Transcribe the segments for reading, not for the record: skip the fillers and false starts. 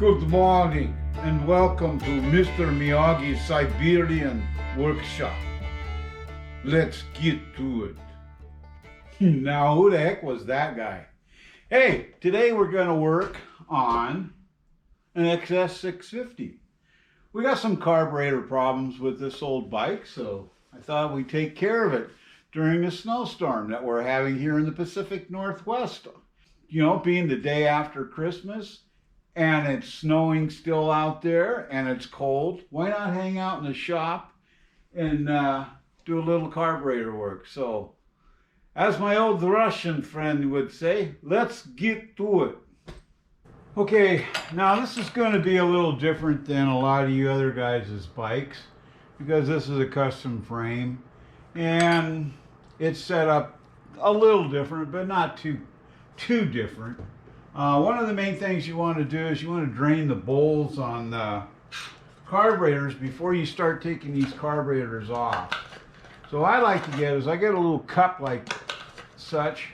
Good morning and welcome to Mr. Miyagi's Siberian Workshop. Let's get to it. Now, who the heck was that guy? Hey, today we're going to work on an XS650. We got some carburetor problems with this old bike, so I thought we'd take care of it during the snowstorm that we're having here in the Pacific Northwest. You know, being the day after Christmas, and it's snowing still out there, and it's cold. Why not hang out in the shop and do a little carburetor work? So, as my old Russian friend would say, let's get to it. Okay, now this is going to be a little different than a lot of you other guys' bikes, because this is a custom frame, and it's set up a little different, but not too different. One of the main things you want to do is you want to drain the bowls on the carburetors before you start taking these carburetors off. So what I like to get is I get a little cup like such,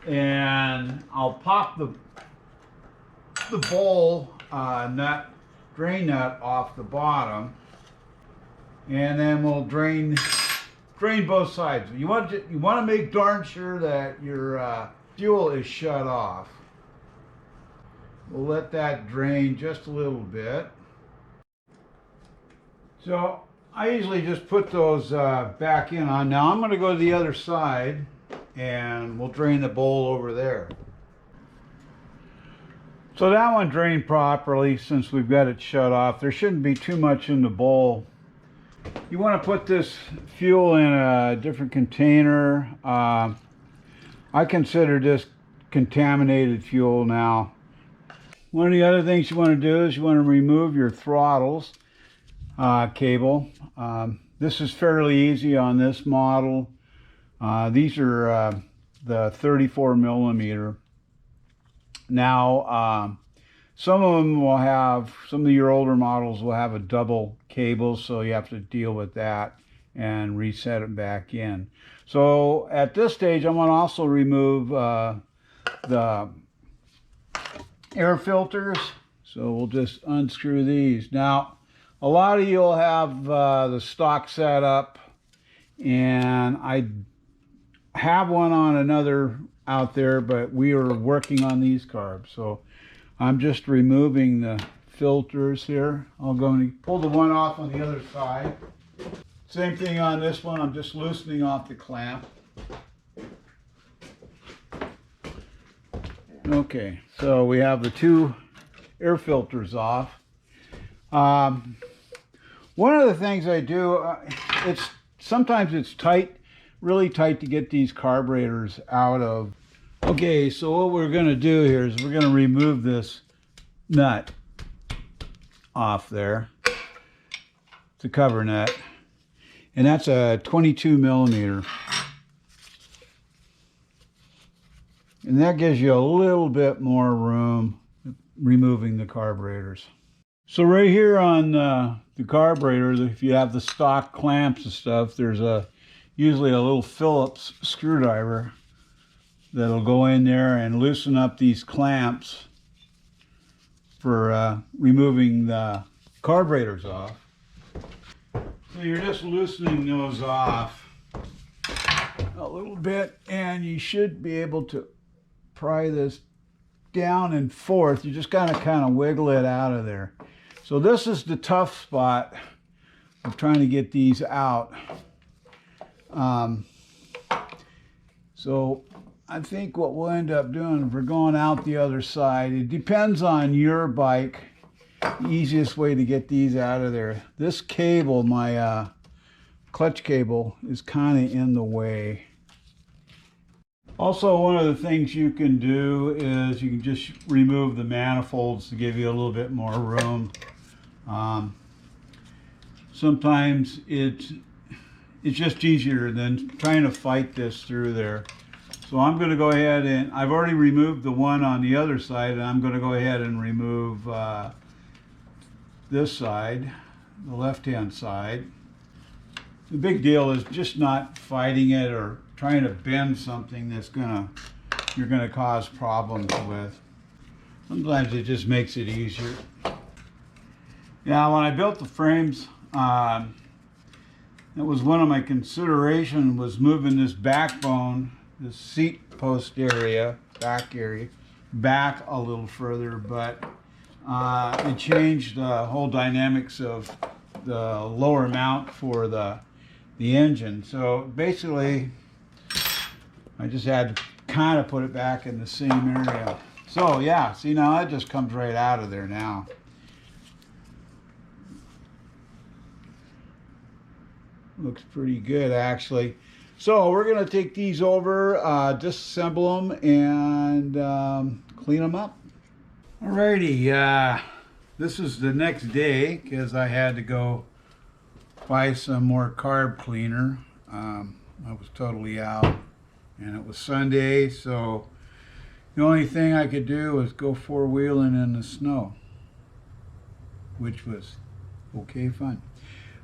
and I'll pop the bowl drain nut off the bottom, and then we'll drain both sides. You want to make darn sure that your fuel is shut off. We'll let that drain just a little bit. So I usually just put those back in on. Now I'm going to go to the other side and we'll drain the bowl over there. So that one drained properly since we've got it shut off. There shouldn't be too much in the bowl. You want to put this fuel in a different container. I consider this contaminated fuel now. One of the other things you want to do is you want to remove your throttles cable. This is fairly easy on this model. These are the 34 millimeter. Now, some of your older models will have a double cable, so you have to deal with that and reset it back in. So at this stage, I'm going to also remove the air filters. So we'll just unscrew these. Now, a lot of you will have the stock set up, and I have one on another out there, but we are working on these carbs. So I'm just removing the filters here. I'll go and pull the one off on the other side. Same thing on this one. I'm just loosening off the clamp. Okay, so we have the two air filters off. One of the things I do, sometimes it's tight, really tight to get these carburetors out of. Okay, so what we're going to do here is we're going to remove this nut off there, the cover nut, and that's a 22 millimeter. And that gives you a little bit more room removing the carburetors. So right here on the carburetor, if you have the stock clamps and stuff, there's usually a little Phillips screwdriver that'll go in there and loosen up these clamps for removing the carburetors off. So you're just loosening those off a little bit, and you should be able to pry this down and forth. You just gotta kind of wiggle it out of there. So this is the tough spot of trying to get these out. So I think what we'll end up doing, if we're going out the other side, it depends on your bike, the easiest way to get these out of there. This cable, my clutch cable, is kind of in the way. Also, one of the things you can do is you can just remove the manifolds to give you a little bit more room. Sometimes it's just easier than trying to fight this through there. So I'm going to go ahead and I've already removed the one on the other side, and I'm going to go ahead and remove this side, the left-hand side. The big deal is just not fighting it or trying to bend something that's you're gonna cause problems with. Sometimes it just makes it easier. Yeah, when I built the frames, that was one of my considerations, was moving this backbone, this seat post area, back area, back a little further, but it changed the whole dynamics of the lower mount for the engine. So basically, I just had to kind of put it back in the same area. So yeah, see, now that just comes right out of there now. Looks pretty good, actually. So we're going to take these over, disassemble them, and clean them up. Alrighty, this is the next day because I had to go buy some more carb cleaner. I was totally out, and it was Sunday, so the only thing I could do was go four-wheeling in the snow, which was okay fun.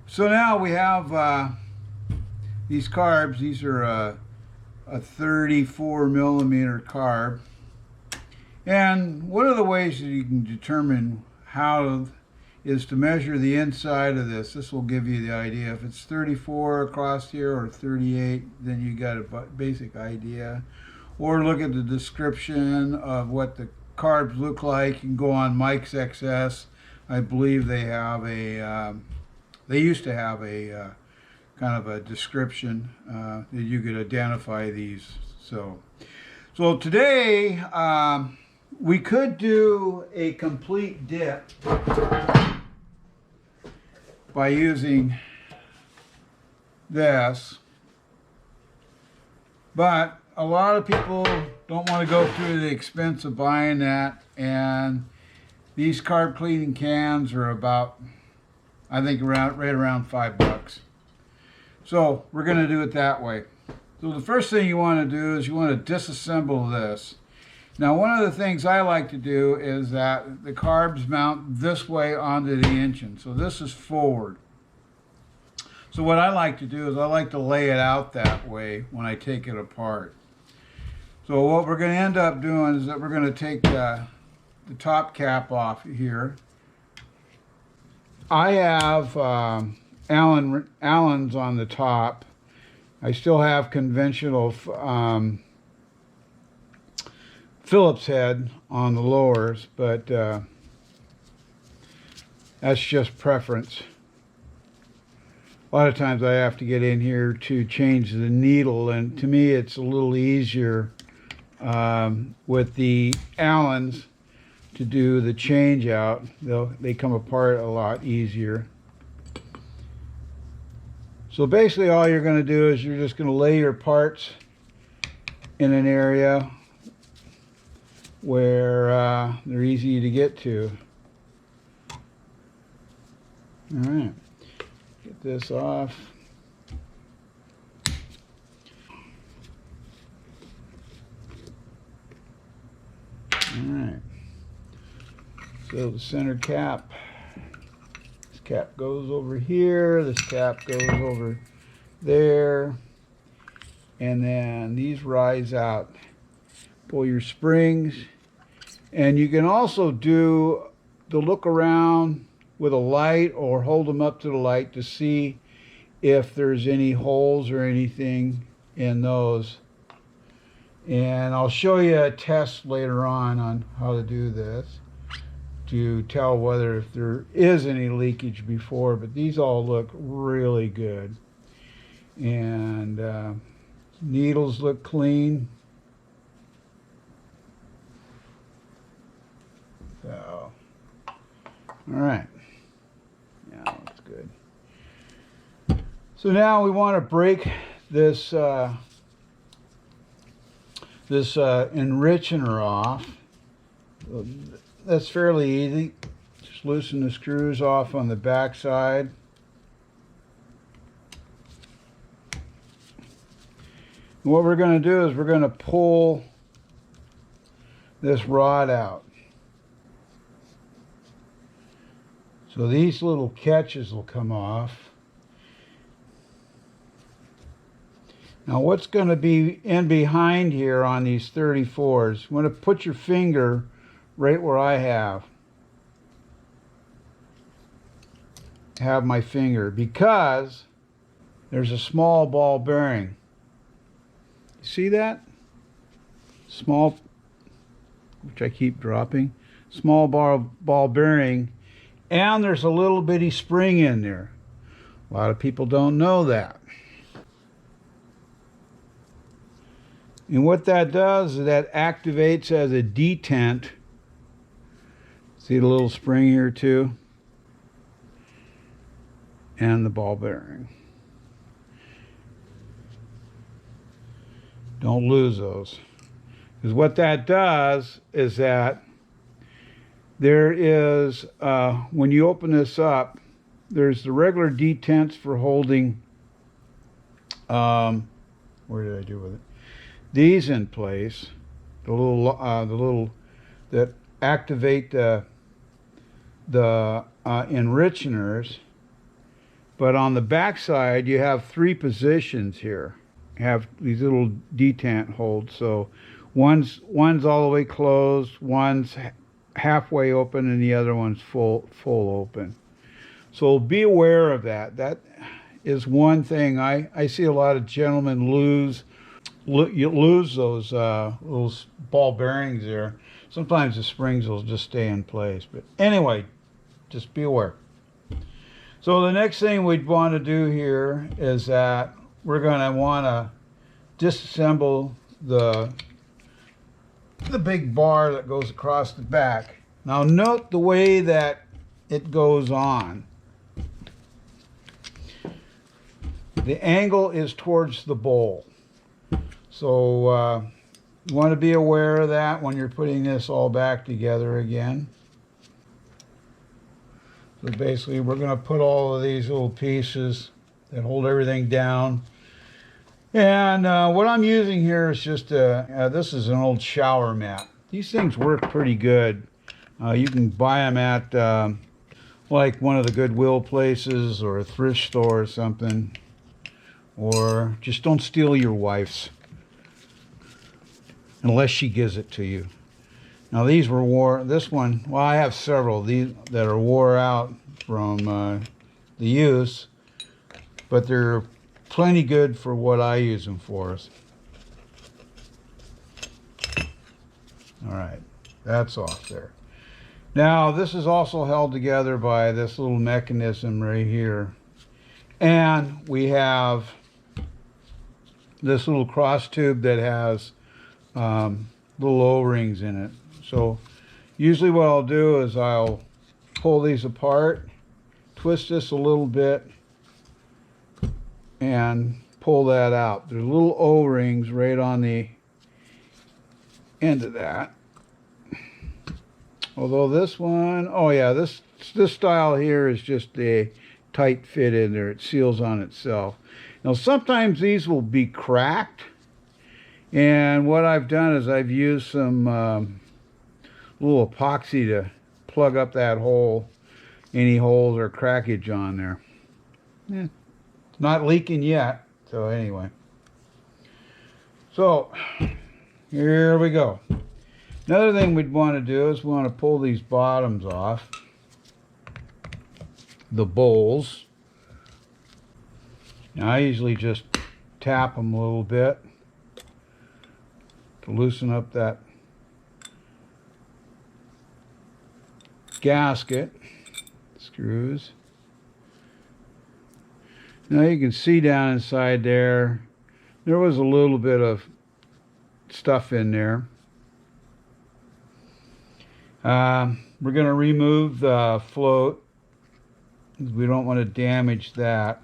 So now we have these carbs. These are a 34 millimeter carb. And one of the ways that you can determine how is to measure the inside of this. This will give you the idea. If it's 34 across here or 38, then you got a basic idea. Or look at the description of what the carbs look like. You can go on Mike's XS. I believe they have a they used to have a kind of a description that you could identify these. So today we could do a complete dip by using this, but a lot of people don't want to go through the expense of buying that, and these carb cleaning cans are about, I think, right around $5. So we're going to do it that way. So the first thing you want to do is you want to disassemble this. Now, one of the things I like to do is that the carbs mount this way onto the engine. So this is forward. So what I like to do is I like to lay it out that way when I take it apart. So what we're going to end up doing is that we're going to take the top cap off here. I have Allen's on the top. I still have conventional Phillips head on the lowers, but that's just preference. A lot of times I have to get in here to change the needle, and to me it's a little easier with the Allens to do the change out. They come apart a lot easier. So basically all you're going to do is you're just going to lay your parts in an area where they're easy to get to. All right, get this off. All right, so the center cap. This cap goes over here, this cap goes over there, and then these rise out. Pull your springs, and you can also do the look around with a light or hold them up to the light to see if there's any holes or anything in those. And I'll show you a test later on how to do this to tell whether if there is any leakage before, but these all look really good. And needles look clean. So, all right, yeah, that's good. So now we want to break this Enrichener off. That's fairly easy. Just loosen the screws off on the back side. And what we're going to do is we're going to pull this rod out. So these little catches will come off. Now what's going to be in behind here on these 34s, you want to put your finger right where I have my finger, because there's a small ball bearing. See that? Small, which I keep dropping. Small ball bearing, and there's a little bitty spring in there. A lot of people don't know that. And what that does is that activates as a detent. See the little spring here too? And the ball bearing. Don't lose those. Because what that does is that there is, when you open this up, there's the regular detents for holding, where did I do with it? These in place, the little that activate the Enricheners. But on the back side, you have 3 positions here. You have these little detent holds. So one's all the way closed, one's halfway open, and the other one's full open. So be aware of that. That is one thing I see a lot of gentlemen lose those ball bearings there. Sometimes the springs will just stay in place. But anyway, just be aware. So the next thing we'd want to do here is that we're going to want to disassemble the big bar that goes across the back. Now note the way that it goes on. The angle is towards the bowl. So you want to be aware of that when you're putting this all back together again. So basically we're going to put all of these little pieces that hold everything down. And what I'm using here is just this is an old shower mat. These things work pretty good. You can buy them at like one of the Goodwill places or a thrift store or something. Or just don't steal your wife's unless she gives it to you. Now these were this one, well, I have several these that are wore out from the use, but they're plenty good for what I use them for. All right, that's off there. Now this is also held together by this little mechanism right here. And we have this little cross tube that has little O-rings in it. So usually what I'll do is I'll pull these apart, twist this a little bit, and pull that out. There's little O-rings right on the end of that. Although this one, oh yeah, this style here is just a tight fit in there. It seals on itself. Now sometimes these will be cracked, and what I've done is I've used some little epoxy to plug up that hole, any holes or crackage on there. It's not leaking yet, so anyway. So here we go. Another thing we'd want to do is we want to pull these bottoms off, the bowls. Now I usually just tap them a little bit to loosen up that gasket screws. Now you can see down inside there was a little bit of stuff in there. We're going to remove the float because we don't want to damage that.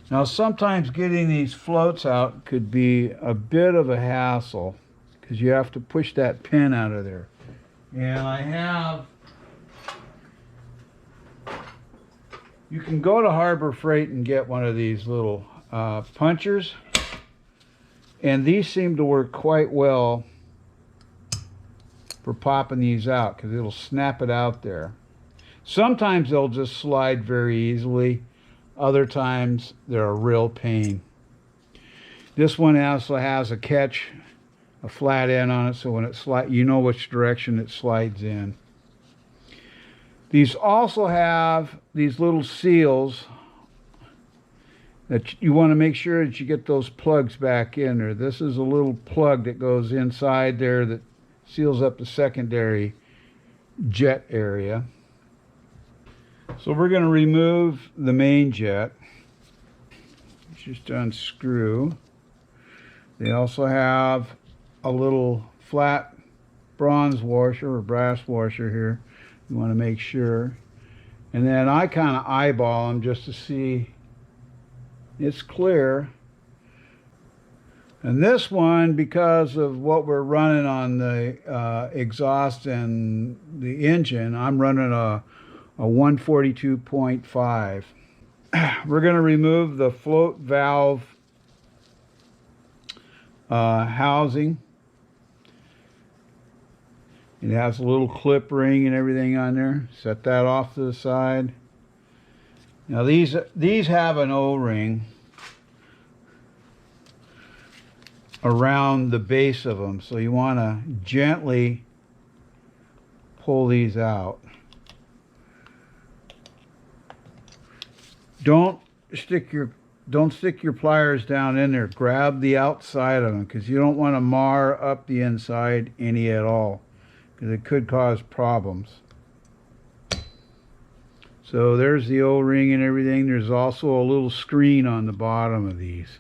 Now sometimes getting these floats out could be a bit of a hassle because you have to push that pin out of there. And I have, you can go to Harbor Freight and get one of these little punchers, and these seem to work quite well for popping these out because it'll snap it out there. Sometimes they'll just slide very easily. Other times they're a real pain. This one also has a catch, a flat end on it, so when it slides, you know which direction it slides in. These also have these little seals that you want to make sure that you get those plugs back in there. This is a little plug that goes inside there that seals up the secondary jet area. So we're going to remove the main jet. Just unscrew. They also have a little flat bronze washer or brass washer here. You want to make sure. And then I kind of eyeball them just to see it's clear. And this one, because of what we're running on the exhaust and the engine, I'm running a 142.5. We're going to remove the float valve housing. It has a little clip ring and everything on there. Set that off to the side. Now these have an O-ring around the base of them, so you want to gently pull these out. Don't stick your pliers down in there. Grab the outside of them, because you don't want to mar up the inside any at all, because it could cause problems. So there's the O-ring and everything. There's also a little screen on the bottom of these.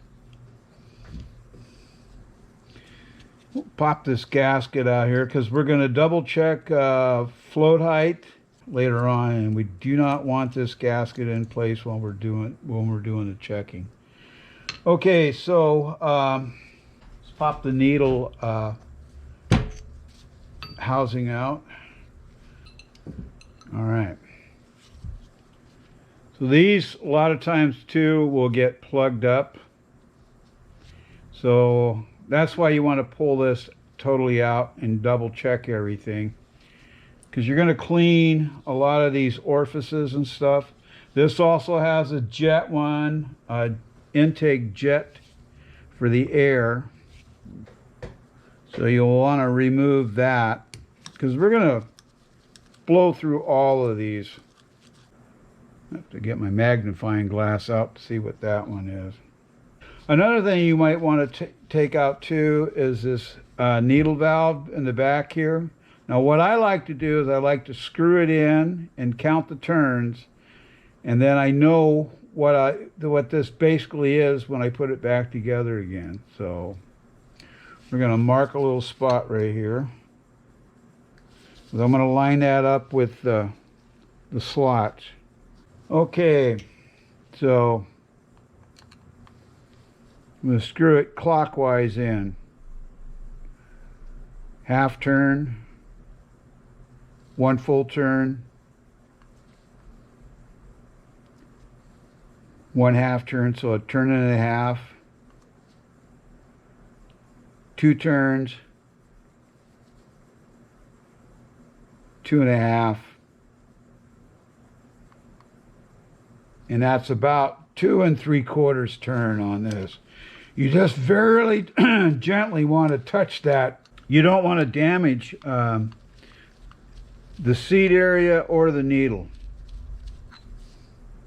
We'll pop this gasket out here because we're going to double check float height later on, and we do not want this gasket in place while we're doing the checking. Okay, so let's pop the needle housing out. All right. So these, a lot of times too, will get plugged up. So that's why you want to pull this totally out and double check everything, because you're going to clean a lot of these orifices and stuff. This also has a jet one, intake jet for the air. So you'll want to remove that, because we're going to blow through all of these. I have to get my magnifying glass out to see what that one is. Another thing you might want to take out too is this needle valve in the back here. Now what I like to do is I like to screw it in and count the turns, and then I know what this basically is when I put it back together again. So we're going to mark a little spot right here. So I'm going to line that up with the slots. Okay, so I'm going to screw it clockwise in. Half turn, one full turn, one half turn, so a turn and a half, two turns, two and a half, and that's about 2 3/4 turn on this. You just very gently want to touch that. You don't want to damage the seat area or the needle.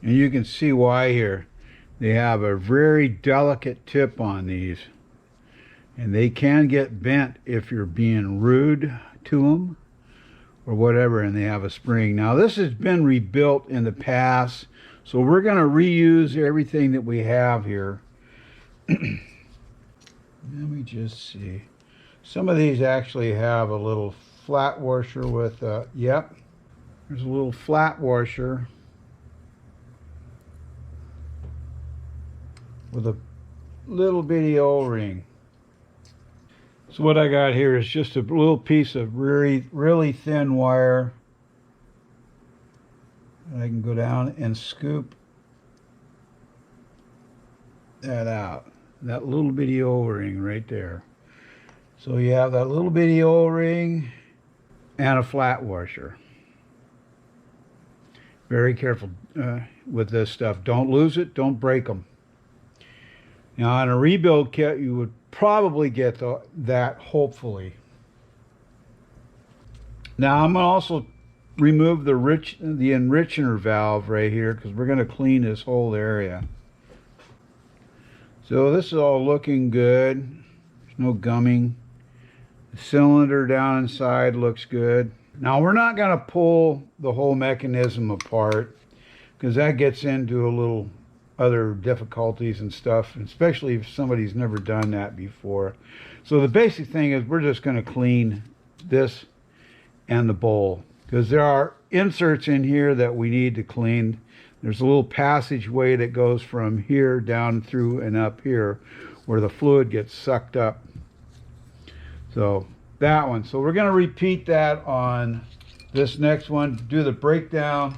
And you can see why here. They have a very delicate tip on these, and they can get bent if you're being rude to them or whatever, and they have a spring. Now this has been rebuilt in the past, so we're going to reuse everything that we have here. Let me just see. Some of these actually have a little flat washer with yep, there's a little flat washer with a little bitty O-ring. So what I got here is just a little piece of really thin wire. I can go down and scoop that out. That little bitty O-ring right there. So you have that little bitty O-ring and a flat washer. Very careful with this stuff. Don't lose it, don't break them. Now on a rebuild kit, you would probably get that, hopefully. Now I'm going to also remove the Enrichener valve right here, because we're going to clean this whole area. So this is all looking good. There's no gumming. The cylinder down inside looks good. Now we're not going to pull the whole mechanism apart, because that gets into a little other difficulties and stuff, especially if somebody's never done that before. So the basic thing is we're just going to clean this and the bowl, because there are inserts in here that we need to clean. There's a little passageway that goes from here down through and up here where the fluid gets sucked up. So that one. So we're going to repeat that on this next one, do the breakdown.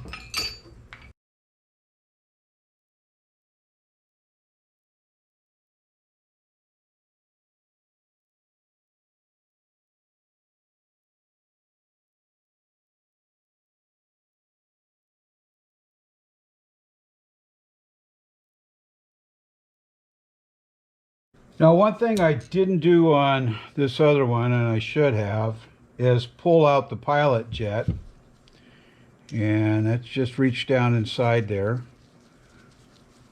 Now, one thing I didn't do on this other one, and I should have, is pull out the pilot jet. And that's just reached down inside there.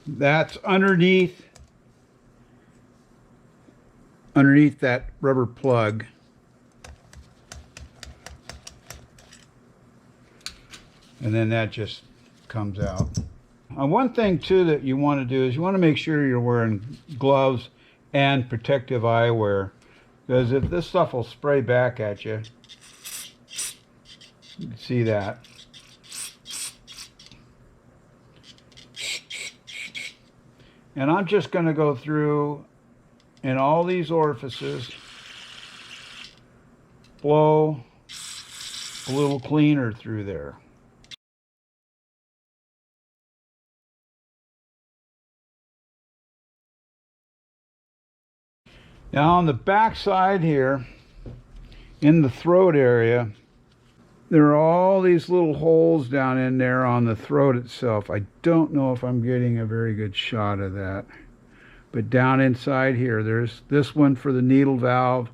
That's underneath that rubber plug. And then that just comes out. One thing too that you want to do is you want to make sure you're wearing gloves and protective eyewear, because if this stuff will spray back at you, you can see that. And I'm just going to go through in all these orifices, blow a little cleaner through there. Now on the back side here, in the throat area, there are all these little holes down in there on the throat itself. I don't know if I'm getting a very good shot of that. But down inside here, there's this one for the needle valve,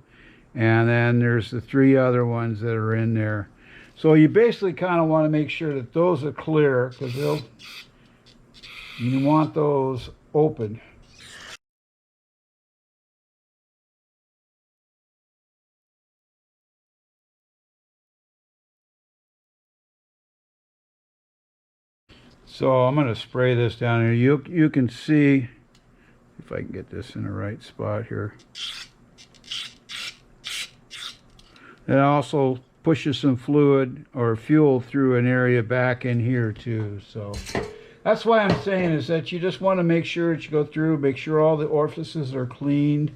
and then there's the 3 other ones that are in there. So you basically kind of want to make sure that those are clear, because you want those open. So I'm going to spray this down here. You can see, if I can get this in the right spot here. It also pushes some fluid or fuel through an area back in here too. So that's why I'm saying is that you just want to make sure that you go through, make sure all the orifices are cleaned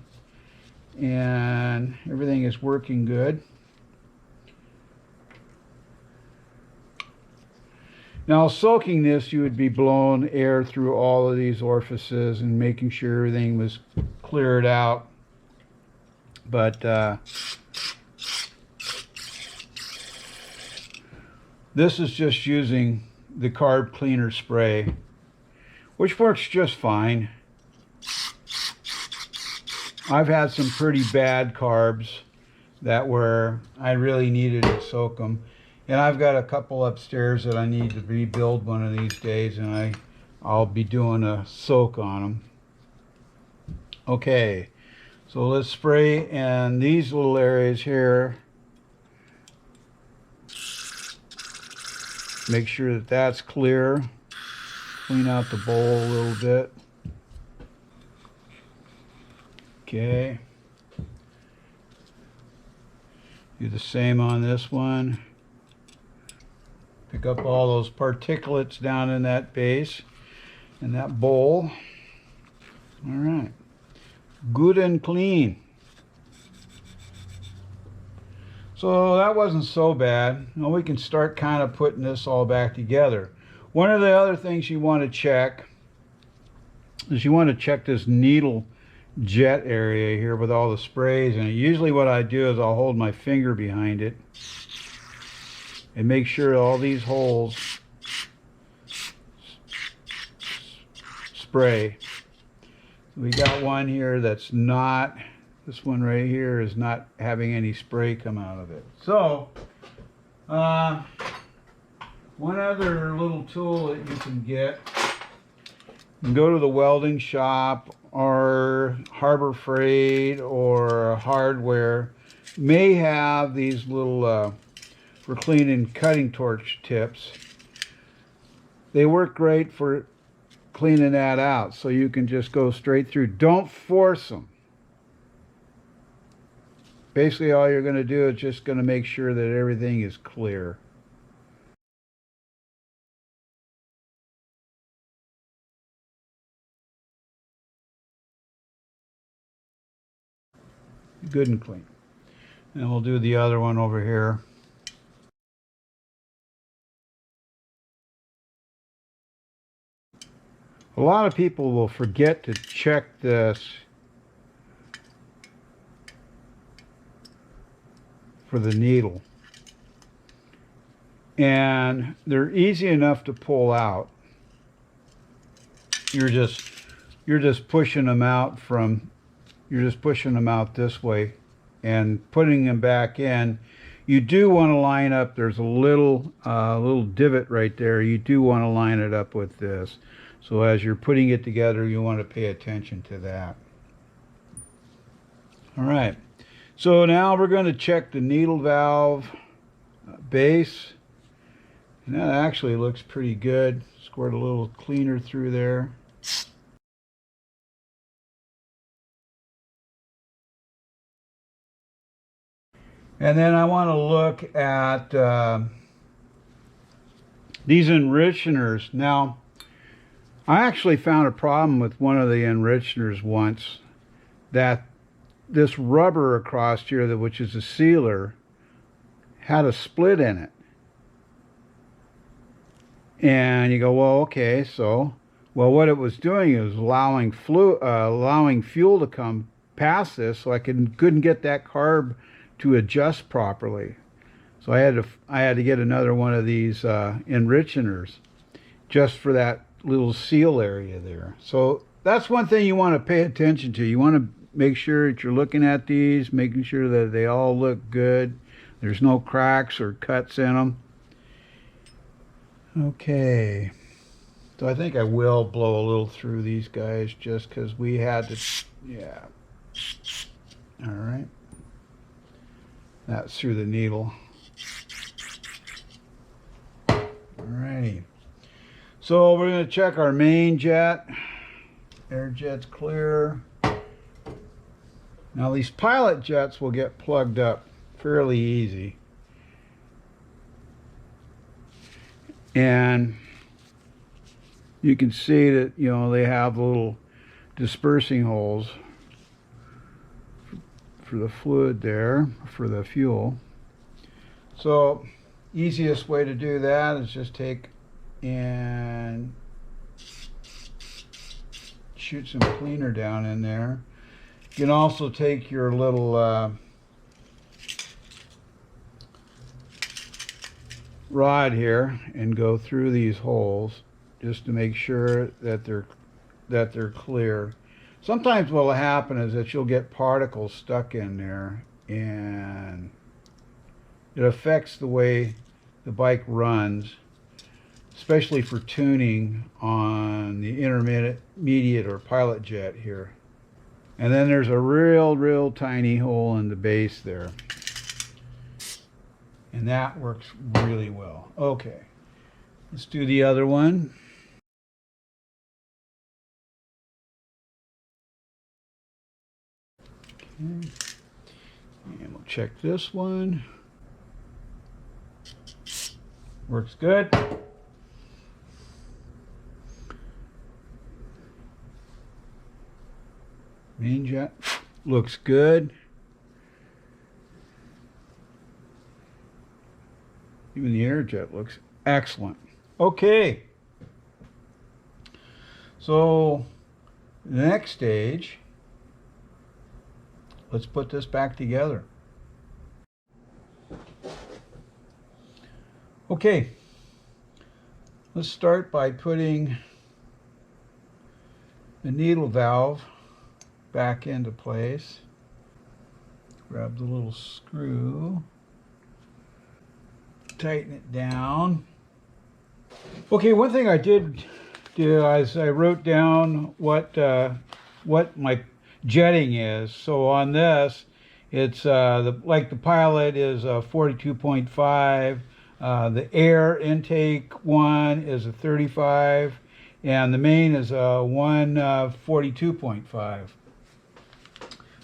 and everything is working good. Now, soaking this, you would be blowing air through all of these orifices and making sure everything was cleared out. But this is just using the carb cleaner spray, which works just fine. I've had some pretty bad carbs that where I really needed to soak them. And I've got a couple upstairs that I need to rebuild one of these days, and I'll be doing a soak on them. Okay, so let's spray in these little areas here. Make sure that that's clear. Clean out the bowl a little bit. Okay. Do the same on this one. Pick up all those particulates down in that base, in that bowl. All right. Good and clean. So that wasn't so bad. Now we can start kind of putting this all back together. One of the other things you want to check is you want to check this needle jet area here with all the sprays. And usually what I do is I'll hold my finger behind it and make sure all these holes spray. So we got one here that's not, this one right here is not having any spray come out of it. So, one other little tool that you can get, you can go to the welding shop or Harbor Freight or Hardware, may have these little for cleaning cutting torch tips. They work great for cleaning that out, so you can just go straight through. Don't force them. Basically all you're going to do is just going to make sure that everything is clear. Good and clean. And we'll do the other one over here. A lot of people will forget to check this for the needle. And they're easy enough to pull out. You're just pushing them out this way and putting them back in. You do want to line up, there's a little divot right there. You do want to line it up with this. So as you're putting it together, you want to pay attention to that. All right. So now we're going to check the needle valve base. And that actually looks pretty good. Squirt a little cleaner through there. And then I want to look at these Enricheners. Now, I actually found a problem with one of the Enricheners once, that this rubber across here, which is a sealer, had a split in it. And you go, well, okay, so, well, what it was doing is allowing fuel to come past this, so I couldn't get that carb to adjust properly. So I had to get another one of these Enricheners just for that little seal area there. So that's one thing you want to pay attention to. You want to make sure that you're looking at these, making sure that they all look good. There's no cracks or cuts in them. Okay. So I think I will blow a little through these guys just because we had to, yeah. All right. That's through the needle. Alrighty. So we're going to check our main jet. Air jet's clear. Now these pilot jets will get plugged up fairly easy. And you can see that, you know, they have little dispersing holes for the fluid there, for the fuel. So easiest way to do that is just take and shoot some cleaner down in there. You can also take your little rod here and go through these holes just to make sure that they're clear. Sometimes what will happen is that you'll get particles stuck in there, and it affects the way the bike runs, especially for tuning on the intermediate or pilot jet here. And then there's a real tiny hole in the base there. And that works really well. Okay, let's do the other one. Okay. And we'll check this one. Works good. Main jet looks good. Even the air jet looks excellent. Okay. So the next stage, let's put this back together. Okay. Let's start by putting the needle valve back into place. Grab the little screw, tighten it down. Okay, one thing I did do is I wrote down what my jetting is. So on this, it's like the pilot is a 42.5. The air intake one is a 35, and the main is a 142.5.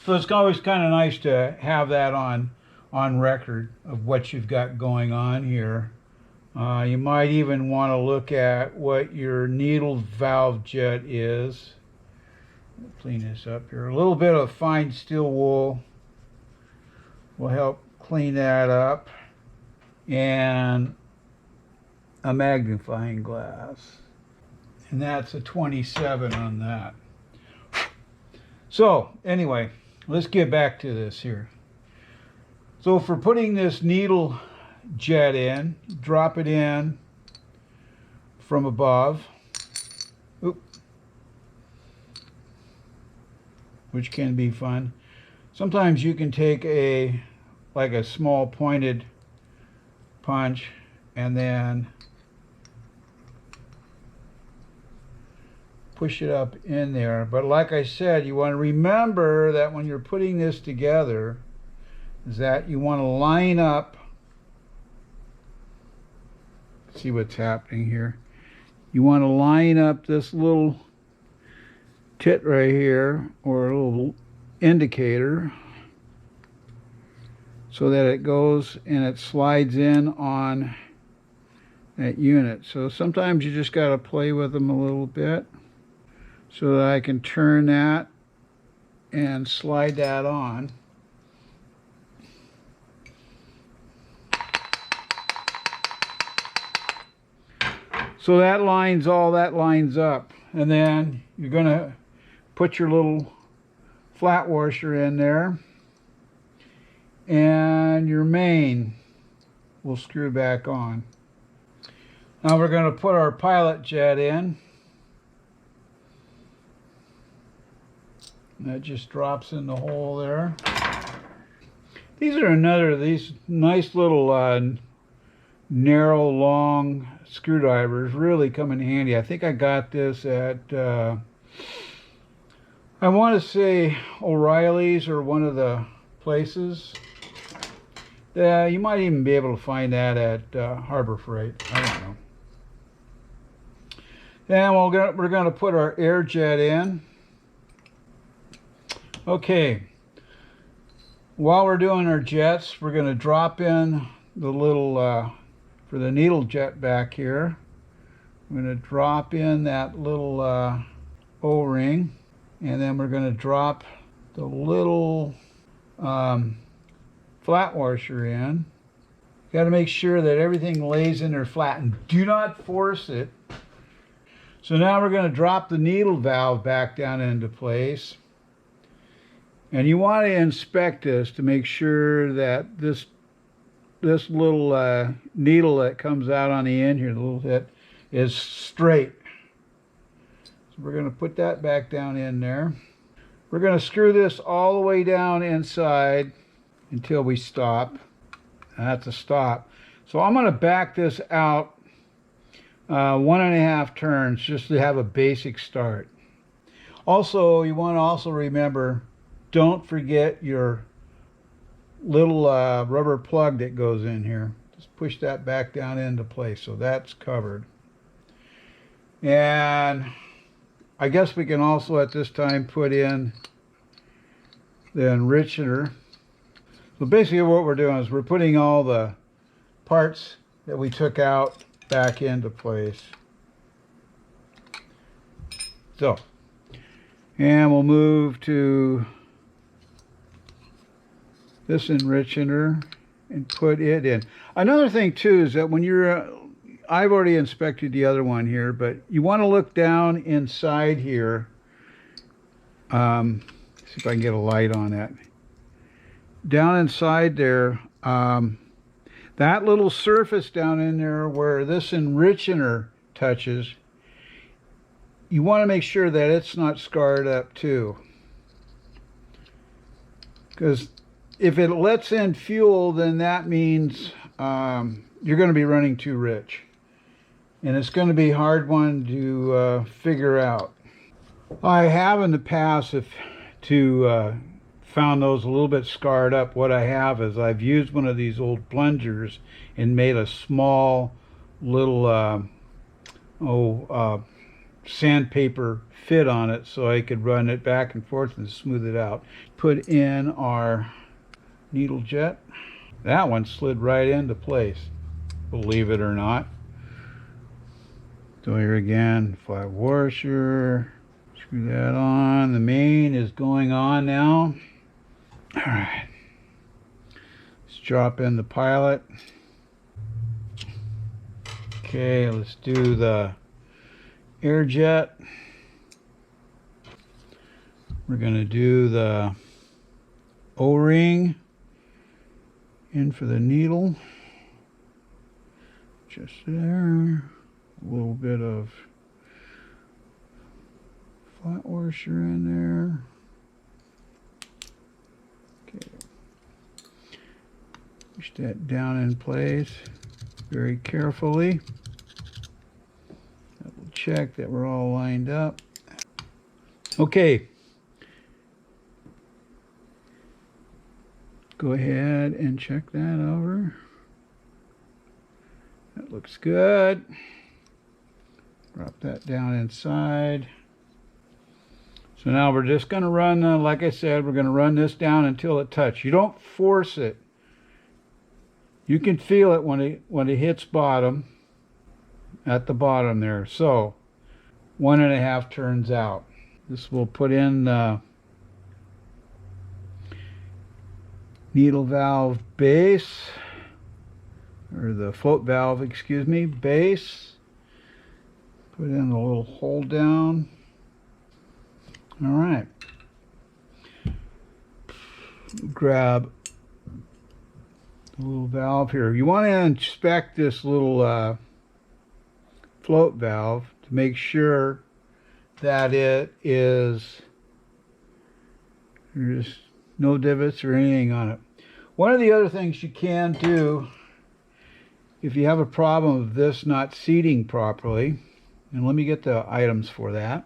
So it's always kind of nice to have that on record of what you've got going on here. You might even want to look at what your needle valve jet is. Clean this up here. A little bit of fine steel wool will help clean that up, and a magnifying glass, and that's a 27 on that. So anyway, let's get back to this here. So for putting this needle jet in, drop it in from above. Oop. Which can be fun. Sometimes you can take like a small pointed punch and then push it up in there. But like I said, you want to remember that when you're putting this together, is that you want to line up. See what's happening here. You want to line up this little tit right here, or a little indicator, so that it goes and it slides in on that unit. So sometimes you just got to play with them a little bit so that I can turn that and slide that on. So that lines up, and then you're going to put your little flat washer in there, and your main will screw back on. Now we're going to put our pilot jet in. That just drops in the hole there. These are another of these nice little narrow, long screwdrivers. Really come in handy. I think I got this at I want to say O'Reilly's or one of the places. You might even be able to find that at Harbor Freight. I don't know. And we're going to put our air jet in. Okay. While we're doing our jets, we're going to drop in the little, for the needle jet back here, I'm going to drop in that little O-ring, and then we're going to drop the little flat washer in. Got to make sure that everything lays in there flat, and do not force it. So now we're going to drop the needle valve back down into place. And you want to inspect this to make sure that this little needle that comes out on the end here, the little hit, is straight. So we're going to put that back down in there. We're going to screw this all the way down inside until we stop. That's a stop. So I'm going to back this out 1.5 turns just to have a basic start. Also, you want to also remember, don't forget your little rubber plug that goes in here. Just push that back down into place, so that's covered. And I guess we can also at this time put in the Enrichener. So basically what we're doing is we're putting all the parts that we took out back into place. So, and we'll move to this Enrichener and put it in. Another thing too is that when you're, I've already inspected the other one here, but you want to look down inside here. See if I can get a light on that. Down inside there, that little surface down in there where this Enrichener touches, you want to make sure that it's not scarred up too. Because if it lets in fuel, then that means you're going to be running too rich. And it's going to be a hard one to figure out. I have in the past found those a little bit scarred up. What I have is I've used one of these old plungers and made a small little sandpaper fit on it so I could run it back and forth and smooth it out. Put in our needle jet. That one slid right into place, believe it or not. So here again, flat washer. Screw that on. The main is going on now. All right. Let's drop in the pilot. Okay, let's do the air jet. We're going to do the O-ring in for the needle. Just there. A little bit of flat washer in there. Okay. Push that down in place very carefully. Double check that we're all lined up. Okay. Go ahead and check that over. That looks good. Drop that down inside. So now we're just going to run, like I said, we're going to run this down until it touches. You don't force it. You can feel it when it hits bottom, at the bottom there. So 1.5 turns out. This will put in needle valve base, or the float valve, excuse me, base. Put in a little hold down. All right. Grab a little valve here. You want to inspect this little float valve to make sure that it is, there's no divots or anything on it. One of the other things you can do if you have a problem of this not seating properly, and let me get the items for that.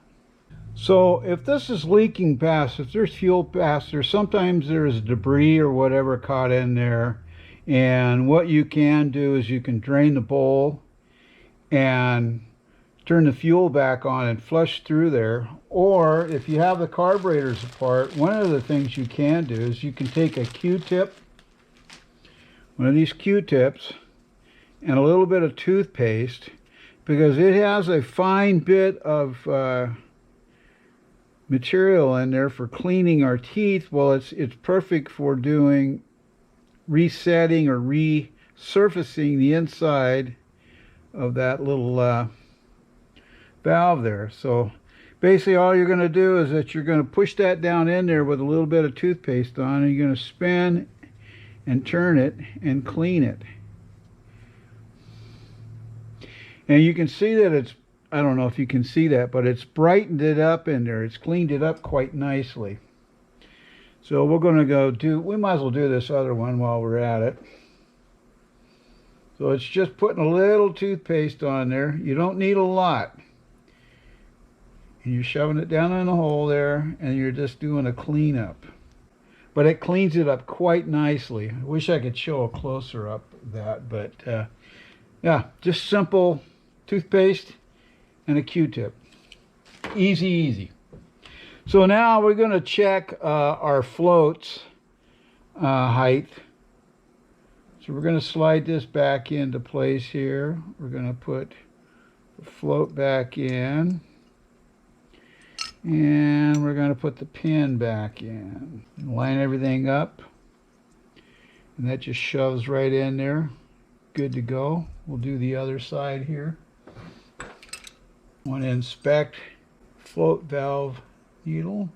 So if this is leaking past, if there's fuel past there, sometimes there's debris or whatever caught in there. And what you can do is you can drain the bowl and turn the fuel back on and flush through there. Or if you have the carburetors apart, one of the things you can do is you can take a Q-tip, one of these Q-tips, and a little bit of toothpaste, because it has a fine bit of material in there for cleaning our teeth. Well, it's perfect for doing resetting or resurfacing the inside of that little valve there. So basically all you're going to do is that you're going to push that down in there with a little bit of toothpaste on, and you're going to spin and turn it and clean it. And you can see that it's, I don't know if you can see that, but it's brightened it up in there. It's cleaned it up quite nicely. So we're going to we might as well do this other one while we're at it. So it's just putting a little toothpaste on there. You don't need a lot. And you're shoving it down in the hole there, and you're just doing a cleanup. But it cleans it up quite nicely. I wish I could show a closer up of that, but yeah, just simple toothpaste and a Q-tip. Easy, easy. So now we're going to check our floats height. So we're going to slide this back into place here. We're going to put the float back in. And we're going to put the pin back in. And line everything up. And that just shoves right in there. Good to go. We'll do the other side here. Want to inspect float valve needle.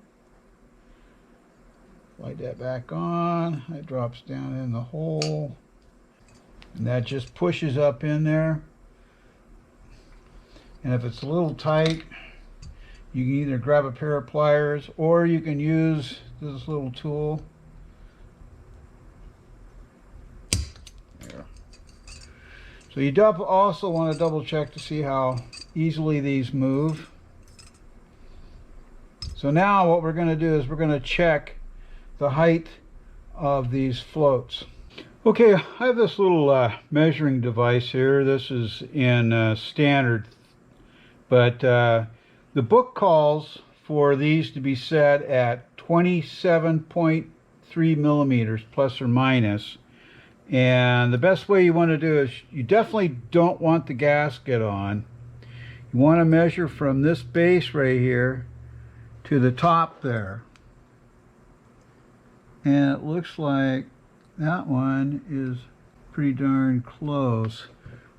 Slide that back on. It drops down in the hole. And that just pushes up in there. And if it's a little tight, you can either grab a pair of pliers or you can use this little tool So you also want to double check to see how easily these move. So now what we're going to do is we're going to check the height of these floats. Okay, I have this little measuring device here. This is in standard, but the book calls for these to be set at 27.3 millimeters plus or minus. And the best way you want to do is, you definitely don't want the gasket on. You want to measure from this base right here to the top there. And it looks like that one is pretty darn close.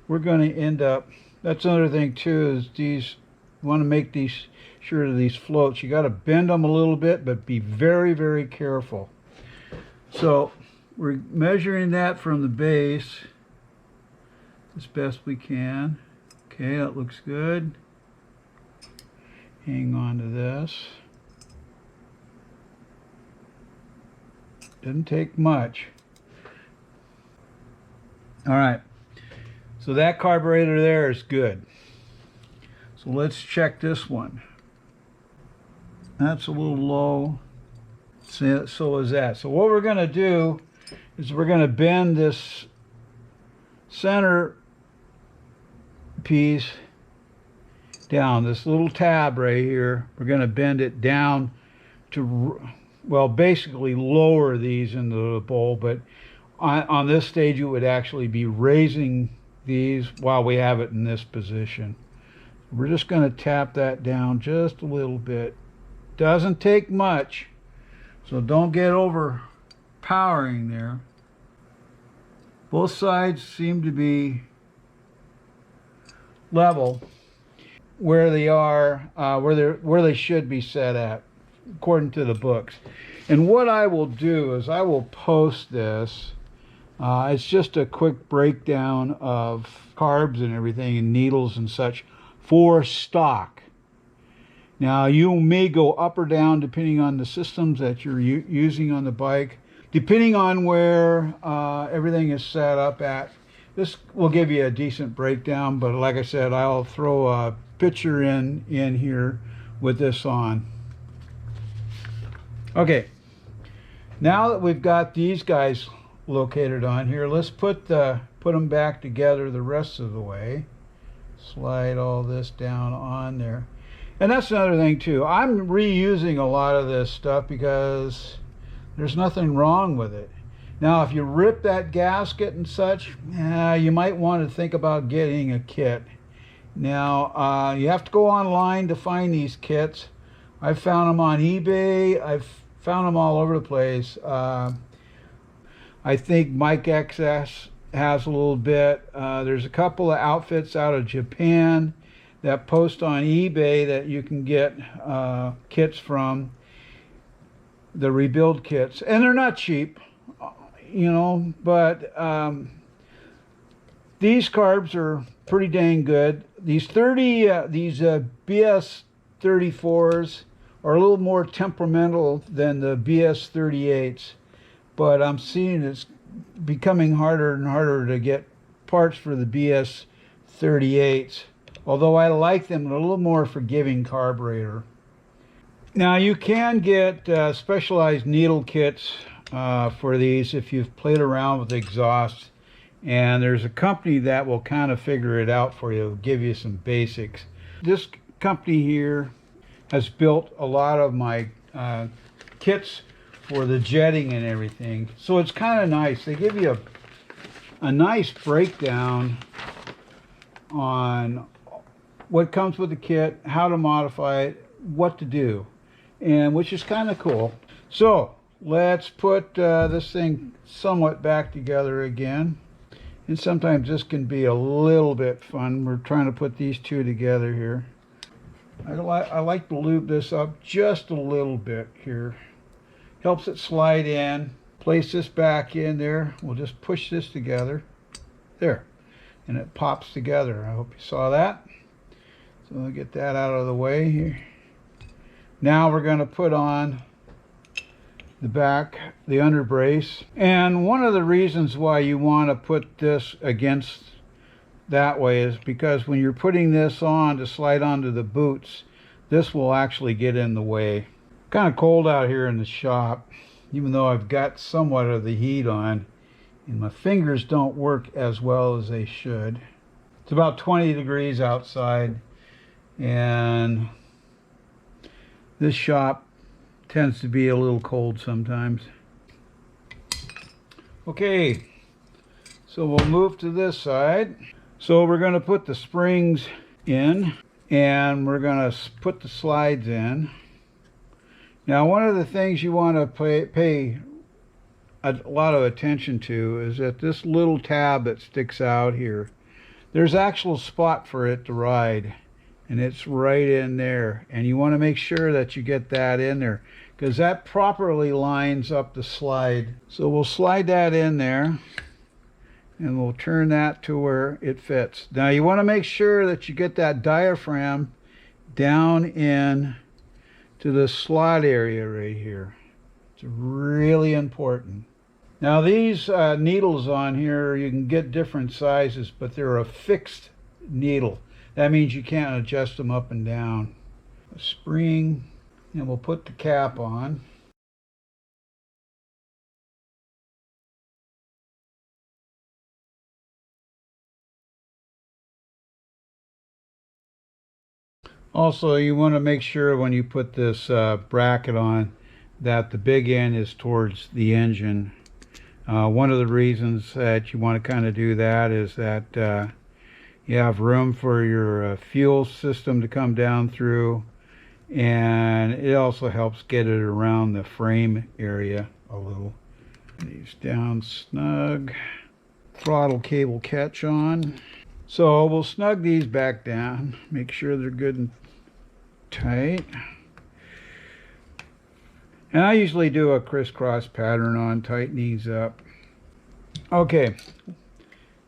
We're going to end up, that's another thing too, is these, you want to make these sure that these floats, you got to bend them a little bit, but be very, very careful. So we're measuring that from the base as best we can. Okay, that looks good. Hang on to this. Didn't take much. All right, so that carburetor there is good. So let's check this one. That's a little low. So is that. So what we're going to do is we're going to bend this center piece down, this little tab right here. We're going to bend it down to, well, basically lower these into the bowl, but on this stage it would actually be raising these while we have it in this position. We're just going to tap that down just a little bit. Doesn't take much, so don't get overpowering there. Both sides seem to be level where they are, where they should be set at, according to the books. And what I will do is I will post this. It's just a quick breakdown of carbs and everything, and needles and such for stock. Now you may go up or down depending on the systems that you're using on the bike, depending on where everything is set up at. This will give you a decent breakdown, but like I said, I'll throw a picture in here with this on. Okay, now that we've got these guys located on here, let's put them back together the rest of the way. Slide all this down on there. And that's another thing too. I'm reusing a lot of this stuff because there's nothing wrong with it. Now if you rip that gasket and such, you might want to think about getting a kit. Now you have to go online to find these kits. I've found them on eBay. I've found them all over the place. I think Mike XS has a little bit. There's a couple of outfits out of Japan that post on eBay that you can get kits from, the rebuild kits, and they're not cheap, you know, but these carbs are pretty dang good. These BS34s are a little more temperamental than the BS38s, but I'm seeing it's becoming harder and harder to get parts for the BS38s, although I like them in a little more forgiving carburetor. Now you can get specialized needle kits for these if you've played around with exhausts, and there's a company that will kind of figure it out for you, give you some basics. This company here has built a lot of my kits for the jetting and everything, so it's kind of nice. They give you a nice breakdown on what comes with the kit, how to modify it, what to do, and which is kind of cool. So let's put this thing somewhat back together again. And sometimes this can be a little bit fun. We're trying to put these two together here. I like to lube this up just a little bit here. Helps it slide in. Place this back in there. We'll just push this together. There. And it pops together. I hope you saw that. So we'll get that out of the way here. Now we're going to put on the back, the under brace. And one of the reasons why you want to put this against that way is because when you're putting this on to slide onto the boots, this will actually get in the way. Kind of cold out here in the shop, even though I've got somewhat of the heat on, and my fingers don't work as well as they should. It's about 20 degrees outside, and this shop tends to be a little cold sometimes. Okay, so we'll move to this side. So we're going to put the springs in, and we're going to put the slides in. Now, one of the things you want to pay a lot of attention to is that this little tab that sticks out here, there's actual spot for it to ride, and it's right in there. And you want to make sure that you get that in there, because that properly lines up the slide. So we'll slide that in there, and we'll turn that to where it fits. Now you want to make sure that you get that diaphragm down in to the slot area right here. It's really important. Now these needles on here, you can get different sizes, but they're a fixed needle. That means you can't adjust them up and down. A spring, and we'll put the cap on. Also, you want to make sure when you put this bracket on that the big end is towards the engine. One of the reasons that you want to kind of do that is that you have room for your fuel system to come down through, and it also helps get it around the frame area a little. These down snug. Throttle cable catch on. So we'll snug these back down, make sure they're good and tight. And I usually do a crisscross pattern on, tighten these up. Okay,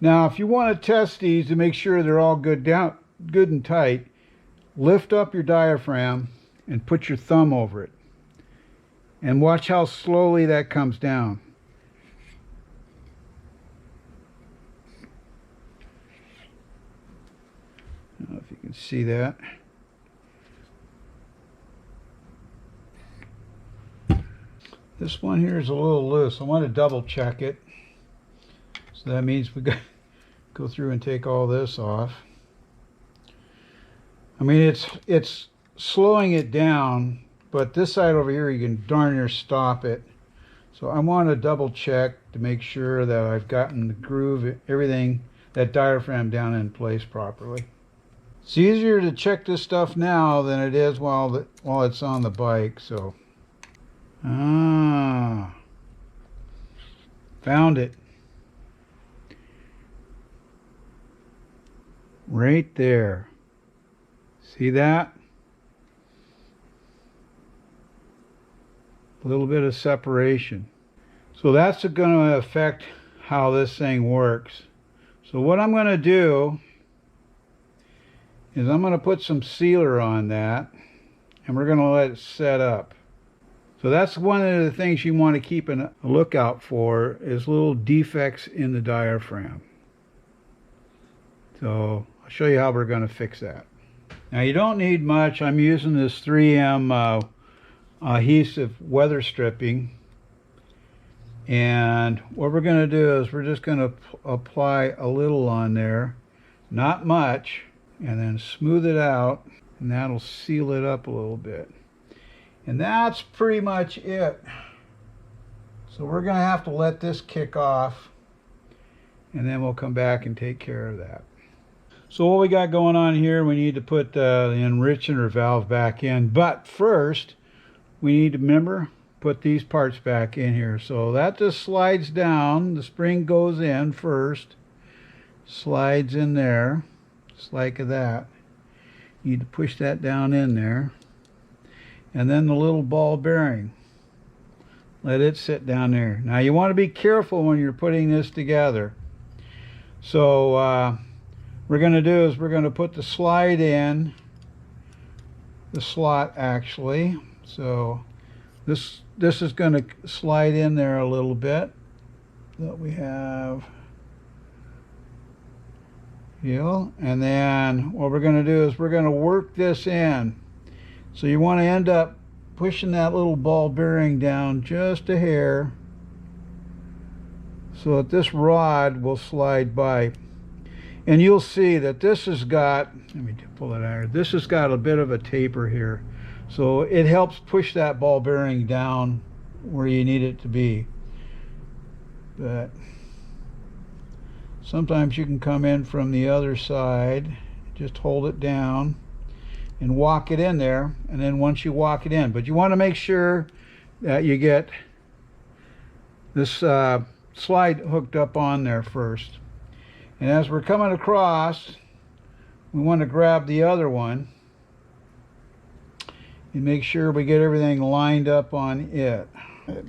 now if you want to test these to make sure they're all good and tight, lift up your diaphragm and put your thumb over it. And watch how slowly that comes down. I don't know if you can see that. This one here is a little loose. I want to double check it. So that means we got to go through and take all this off. I mean, it's slowing it down, but this side over here you can darn near stop it. So I want to double check to make sure that I've gotten the groove, everything, that diaphragm down in place properly. It's easier to check this stuff now than it is while it's on the bike. So, found it. Right there. See that? A little bit of separation. So that's going to affect how this thing works. So what I'm going to do is I'm going to put some sealer on that, and we're going to let it set up. So that's one of the things you want to keep a lookout for, is little defects in the diaphragm. So I'll show you how we're going to fix that. Now you don't need much. I'm using this 3M adhesive weather stripping, and what we're going to do is we're just going to apply a little on there, not much, and then smooth it out, and that'll seal it up a little bit. And that's pretty much it. So we're going to have to let this kick off, and then we'll come back and take care of that. So what we got going on here, we need to put the Enrichener valve back in, but first we need to, remember, put these parts back in here. So that just slides down, the spring goes in first, slides in there, just like that. You need to push that down in there. And then the little ball bearing, let it sit down there. Now you want to be careful when you're putting this together. So we're going to do is we're going to put the slide in, the slot actually. So this is going to slide in there a little bit. That we have. And then what we're going to do is we're going to work this in. So you want to end up pushing that little ball bearing down just a hair so that this rod will slide by. And you'll see that this has got, let me pull it out here, this has got a bit of a taper here. So it helps push that ball bearing down where you need it to be. But sometimes you can come in from the other side, just hold it down and walk it in there, and then once you walk it in, but you want to make sure that you get this slide hooked up on there first. And as we're coming across, we want to grab the other one and make sure we get everything lined up on it.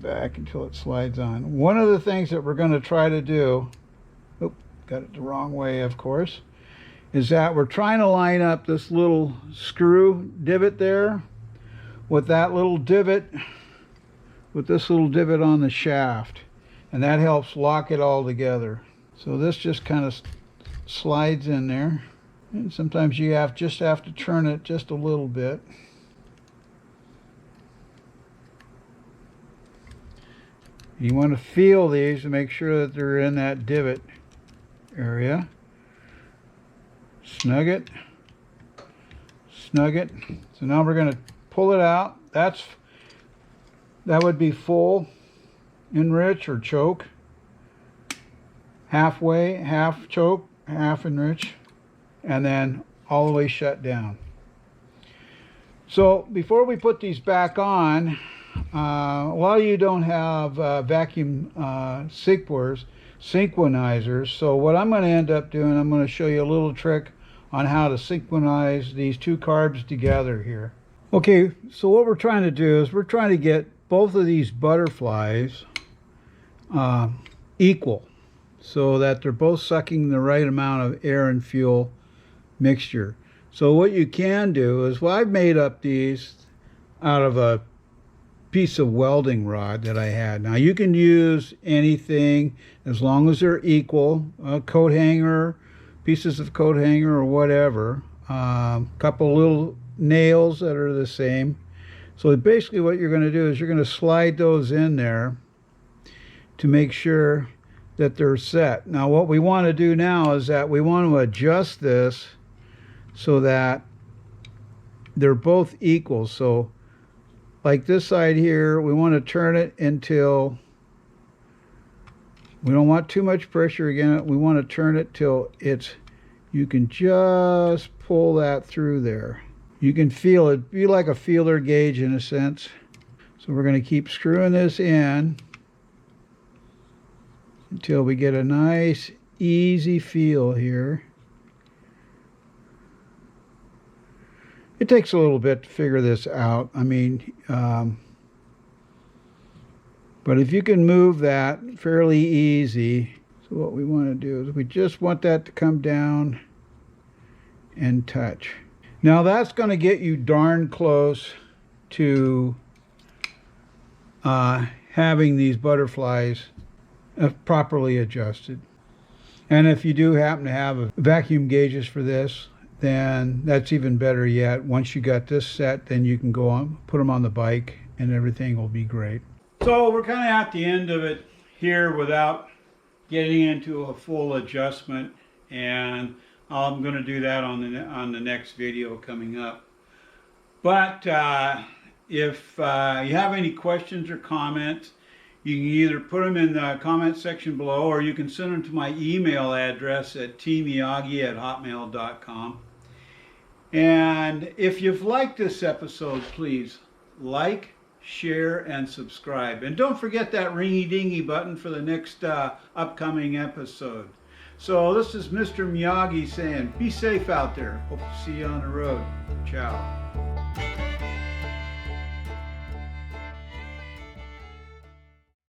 Back until it slides on. One of the things that we're going to try to do, got it the wrong way of course, is that we're trying to line up this little screw divot there with that little divot, with this little divot on the shaft, and that helps lock it all together. So this just kind of slides in there, and sometimes you just have to turn it just a little bit. You want to feel these to make sure that they're in that divot area. Snug it, snug it. So now we're going to pull it out. That would be full enrich or choke. Halfway, half choke, half enrich, and then all the way shut down. So before we put these back on, a lot of you don't have vacuum synchronizers. So what I'm going to end up doing, I'm going to show you a little trick on how to synchronize these two carbs together here. Okay, so what we're trying to do is we're trying to get both of these butterflies equal, so that they're both sucking the right amount of air and fuel mixture. So what you can do is, well, I've made up these out of a piece of welding rod that I had. Now you can use anything as long as they're equal, a coat hanger, pieces of coat hanger or whatever, couple little nails that are the same. So basically what you're going to do is you're going to slide those in there to make sure that they're set. Now what we want to do now is that we want to adjust this so that they're both equal. So like this side here, we want to turn it until, we don't want too much pressure again, we want to turn it till you can just pull that through there. You can feel it, be like a feeler gauge in a sense. So we're going to keep screwing this in until we get a nice easy feel here. It takes a little bit to figure this out. I mean, but if you can move that fairly easy, so what we want to do is we just want that to come down and touch. Now that's going to get you darn close to having these butterflies properly adjusted. And if you do happen to have vacuum gauges for this, then that's even better yet. Once you got this set, then you can go on, put them on the bike, and everything will be great. So we're kind of at the end of it here without getting into a full adjustment, and I'm going to do that on the next video coming up. But if you have any questions or comments, you can either put them in the comment section below, or you can send them to my email address at tmiyagi@hotmail.com. And if you've liked this episode, please like, share, and subscribe. And don't forget that ringy-dingy button for the next upcoming episode. So this is Mr. Miyagi saying, be safe out there. Hope to see you on the road. Ciao.